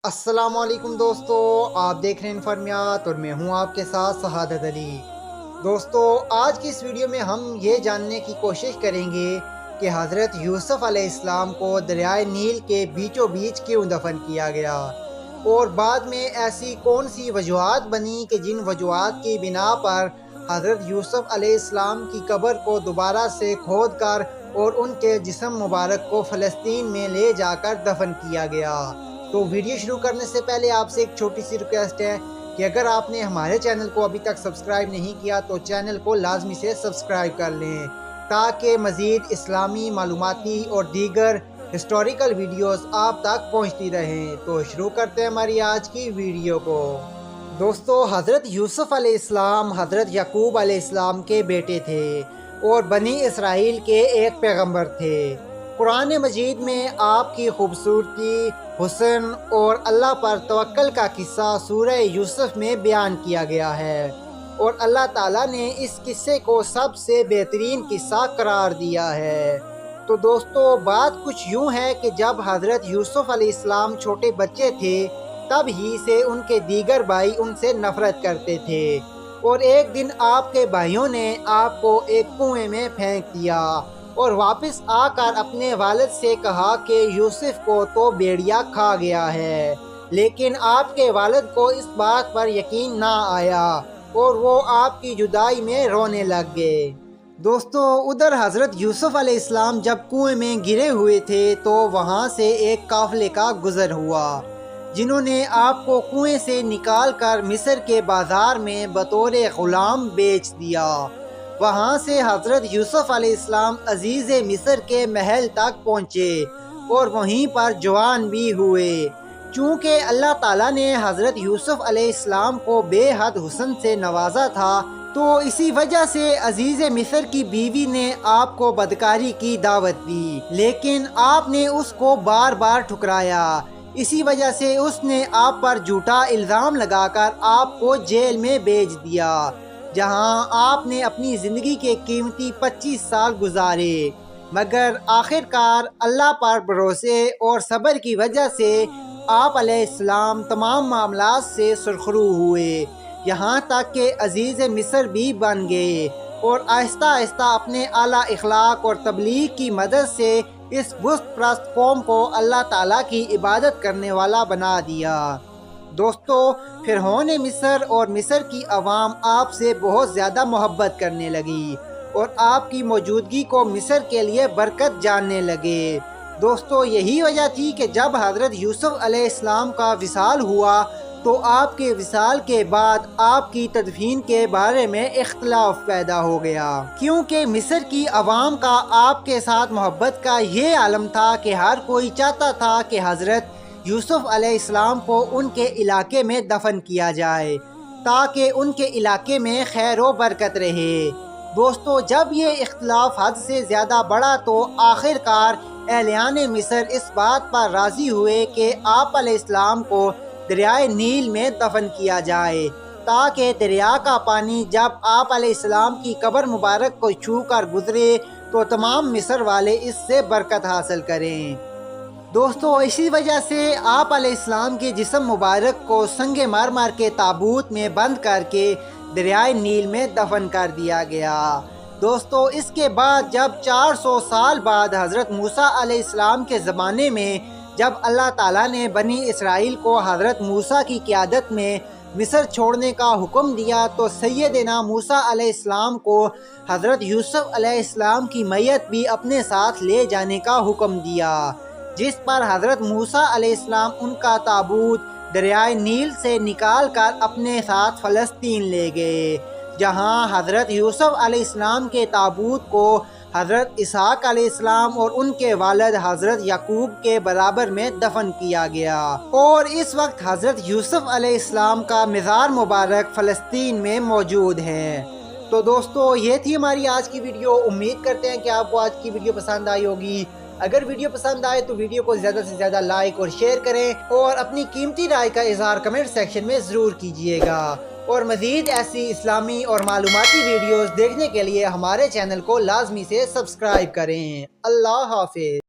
अस्सलाम वालेकुम दोस्तों, आप देख रहे हैं इन्फॉर्मियात और मैं हूं आपके साथ शहादत अली। दोस्तों, आज की इस वीडियो में हम ये जानने की कोशिश करेंगे कि हज़रत यूसुफ़ अलैहिस्सलाम को दरियाए नील के बीचों बीच क्यों दफन किया गया और बाद में ऐसी कौन सी वजूहात बनी कि जिन वजूहात की बिना पर हज़रत यूसुफ़ अलैहिस्सलाम की कब्र को दोबारा से खोद कर और उनके जिस्म मुबारक को फ़लस्तीन में ले जाकर दफन किया गया। तो वीडियो शुरू करने से पहले आपसे एक छोटी सी रिक्वेस्ट है कि अगर आपने हमारे चैनल को अभी तक सब्सक्राइब नहीं किया तो चैनल को लाजमी से सब्सक्राइब कर लें ताकि मज़ीद इस्लामी मालूमाती और दीगर हिस्टोरिकल वीडियोस आप तक पहुंचती रहें। तो शुरू करते हैं हमारी आज की वीडियो को। दोस्तों, हज़रत यूसुफ़ अलैहिस्सलाम हज़रत याकूब अलैहिस्सलाम के बेटे थे और बनी इसराइल के एक पैगंबर थे। कुरान मजीद में आपकी खूबसूरती, हुस्न और अल्लाह पर तवक्कल का किस्सा सूरह यूसुफ में बयान किया गया है और अल्लाह ताला ने इस किस्से को सबसे बेहतरीन किस्सा करार दिया है। तो दोस्तों, बात कुछ यूँ है कि जब हज़रत यूसुफ अलैहिस्सलाम छोटे बच्चे थे तब ही से उनके दीगर भाई उनसे नफ़रत करते थे और एक दिन आपके भाइयों ने आपको एक कुएं में फेंक दिया और वापस आकर अपने वालिद से कहा कि यूसुफ को तो भेड़िया खा गया है, लेकिन आपके वालिद को इस बात पर यकीन ना आया और वो आपकी जुदाई में रोने लग गए। दोस्तों, उधर हज़रत यूसुफ अलैहिस्सलाम जब कुएं में गिरे हुए थे तो वहाँ से एक काफ़िले का गुज़र हुआ जिन्होंने आपको कुएं से निकाल कर मिस्र के बाज़ार में बतौर ग़ुलाम बेच दिया। वहाँ से हज़रत यूसुफ अलैहिस्सलाम अजीज़ मिस्र के महल तक पहुँचे और वहीं पर जवान भी हुए। चूँकि अल्लाह ताला ने हज़रत यूसुफ अलैहिस्सलाम को बेहद हुस्न से नवाजा था तो इसी वजह से अजीज़ मिस्र की बीवी ने आपको बदकारी की दावत दी, लेकिन आपने उसको बार बार ठुकराया। इसी वजह से उसने आप पर झूठा इल्ज़ाम लगाकर आपको जेल में भेज दिया, जहां आपने अपनी ज़िंदगी के कीमती 25 साल गुजारे। मगर आखिरकार अल्लाह पर भरोसे और सब्र की वजह से आप अलैहिस्सलाम तमाम मामलात से सुरखरू हुए, यहाँ तक कि अजीज़ मिस्र भी बन गए और आहिस्ता आहिस्ता अपने आला इखलाक और तबलीग की मदद से इस बुत परस्त कौम को अल्लाह ताला की इबादत करने वाला बना दिया। दोस्तों, फिरौन मिस्र और मिस्र की आवाम आपसे बहुत ज़्यादा मोहब्बत करने लगी और आपकी मौजूदगी को मिस्र के लिए बरकत जानने लगे। दोस्तों, यही वजह थी कि जब हज़रत यूसुफ अलैहिस्सलाम का विसाल हुआ तो आपके विसाल के बाद आपकी तदफीन के बारे में इख्तलाफ पैदा हो गया, क्योंकि मिस्र की आवाम का आपके साथ मोहब्बत का ये आलम था कि हर कोई चाहता था कि हज़रत यूसुफ अलैहिस्सलाम को उनके इलाके में दफन किया जाए ताकि उनके इलाके में खैर व बरकत रहे। दोस्तों, जब ये इख्तलाफ हद से ज़्यादा बढ़ा तो आखिरकार एहलियान मिस्र इस बात पर राज़ी हुए कि आप अलैहिस्सलाम को दरियाए नील में दफन किया जाए ताकि दरिया का पानी जब आप अलैहिस्सलाम की कब्र मुबारक को छू कर गुजरे तो तमाम मिस्र वाले इससे बरकत हासिल करें। दोस्तों, इसी वजह से आप अलैहिस्सलाम के जिस्म मुबारक को संगे मार मार के ताबूत में बंद करके दरियाए नील में दफन कर दिया गया। दोस्तों, इसके बाद जब 400 साल बाद हज़रत मूसा अलैहिस्सलाम के ज़माने में जब अल्लाह ताला ने बनी इसराइल को हज़रत मूसा की क़ियादत में मिस्र छोड़ने का हुक्म दिया तो सैयदना मूसा अलैहिस्सलाम को हज़रत यूसुफ अलैहिस्सलाम की मैयत भी अपने साथ ले जाने का हुक्म दिया, जिस पर हज़रत मूसा अलैहिस्सलाम उनका ताबूत दरियाए नील से निकाल कर अपने साथ फ़लस्तीन ले गए, जहां हज़रत यूसुफ अलैहिस्सलाम के ताबूत को हज़रत इसहाक़ अलैहिस्सलाम और उनके वालिद हज़रत याकूब के बराबर में दफन किया गया और इस वक्त हज़रत यूसुफ अलैहिस्सलाम का मज़ार मुबारक फ़लस्तीन में मौजूद है। तो दोस्तों, ये थी हमारी आज की वीडियो। उम्मीद करते हैं कि आपको आज की वीडियो पसंद आई होगी। अगर वीडियो पसंद आए तो वीडियो को ज़्यादा से ज़्यादा लाइक और शेयर करें और अपनी कीमती राय का इज़हार कमेंट सेक्शन में ज़रूर कीजिएगा और मज़ीद ऐसी इस्लामी और मालूमाती वीडियोस देखने के लिए हमारे चैनल को लाजमी से सब्सक्राइब करें। अल्लाह हाफ़िज़।